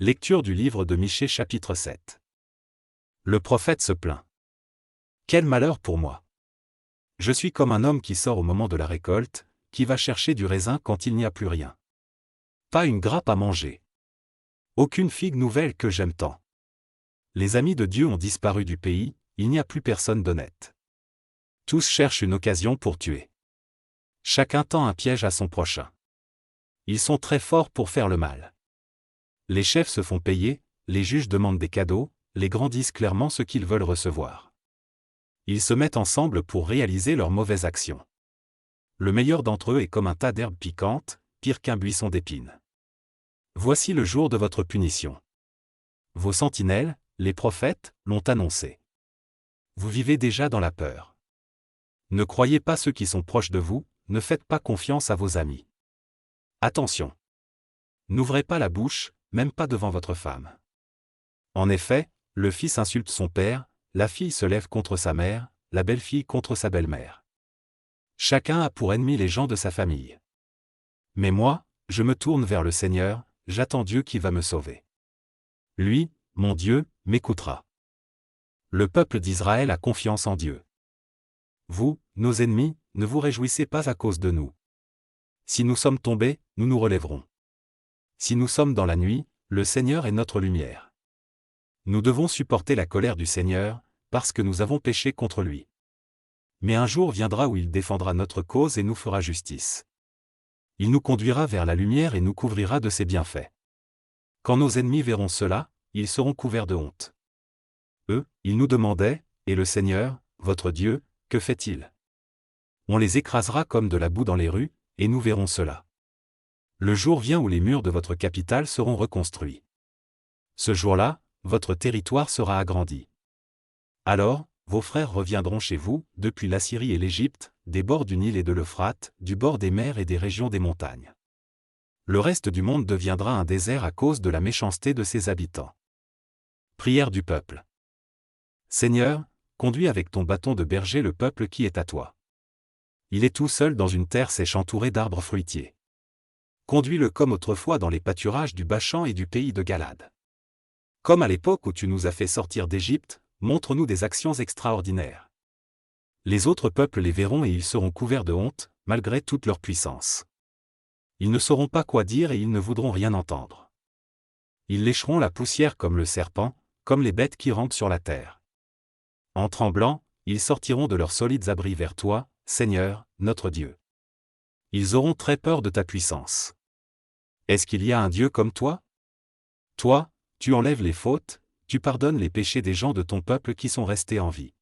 Lecture du livre de Michée chapitre 7. Le prophète se plaint. Quel malheur pour moi! Je suis comme un homme qui sort au moment de la récolte, qui va chercher du raisin quand il n'y a plus rien. Pas une grappe à manger. Aucune figue nouvelle que j'aime tant. Les amis de Dieu ont disparu du pays, il n'y a plus personne d'honnête. Tous cherchent une occasion pour tuer. Chacun tend un piège à son prochain. Ils sont très forts pour faire le mal. Les chefs se font payer, les juges demandent des cadeaux, les grands disent clairement ce qu'ils veulent recevoir. Ils se mettent ensemble pour réaliser leurs mauvaises actions. Le meilleur d'entre eux est comme un tas d'herbes piquantes, pire qu'un buisson d'épines. Voici le jour de votre punition. Vos sentinelles, les prophètes, l'ont annoncé. Vous vivez déjà dans la peur. Ne croyez pas ceux qui sont proches de vous, ne faites pas confiance à vos amis. Attention! N'ouvrez pas la bouche, même pas devant votre femme. En effet, le fils insulte son père, la fille se lève contre sa mère, la belle-fille contre sa belle-mère. Chacun a pour ennemi les gens de sa famille. Mais moi, je me tourne vers le Seigneur, j'attends Dieu qui va me sauver. Lui, mon Dieu, m'écoutera. Le peuple d'Israël a confiance en Dieu. Vous, nos ennemis, ne vous réjouissez pas à cause de nous. Si nous sommes tombés, nous nous relèverons. Si nous sommes dans la nuit, le Seigneur est notre lumière. Nous devons supporter la colère du Seigneur, parce que nous avons péché contre lui. Mais un jour viendra où il défendra notre cause et nous fera justice. Il nous conduira vers la lumière et nous couvrira de ses bienfaits. Quand nos ennemis verront cela, ils seront couverts de honte. Eux, ils nous demandaient, et le Seigneur, votre Dieu, que fait-il? On les écrasera comme de la boue dans les rues, et nous verrons cela. Le jour vient où les murs de votre capitale seront reconstruits. Ce jour-là, votre territoire sera agrandi. Alors, vos frères reviendront chez vous, depuis l'Assyrie et l'Égypte, des bords du Nil et de l'Euphrate, du bord des mers et des régions des montagnes. Le reste du monde deviendra un désert à cause de la méchanceté de ses habitants. Prière du peuple. Seigneur, conduis avec ton bâton de berger le peuple qui est à toi. Il est tout seul dans une terre sèche entourée d'arbres fruitiers. Conduis-le comme autrefois dans les pâturages du Bashan et du pays de Galade. Comme à l'époque où tu nous as fait sortir d'Égypte, montre-nous des actions extraordinaires. Les autres peuples les verront et ils seront couverts de honte, malgré toute leur puissance. Ils ne sauront pas quoi dire et ils ne voudront rien entendre. Ils lécheront la poussière comme le serpent, comme les bêtes qui rampent sur la terre. En tremblant, ils sortiront de leurs solides abris vers toi, Seigneur, notre Dieu. Ils auront très peur de ta puissance. Est-ce qu'il y a un Dieu comme toi? Toi, tu enlèves les fautes, tu pardonnes les péchés des gens de ton peuple qui sont restés en vie.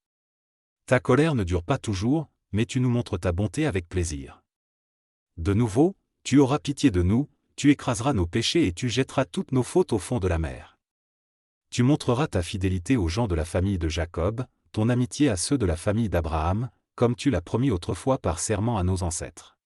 Ta colère ne dure pas toujours, mais tu nous montres ta bonté avec plaisir. De nouveau, tu auras pitié de nous, tu écraseras nos péchés et tu jetteras toutes nos fautes au fond de la mer. Tu montreras ta fidélité aux gens de la famille de Jacob, ton amitié à ceux de la famille d'Abraham, comme tu l'as promis autrefois par serment à nos ancêtres.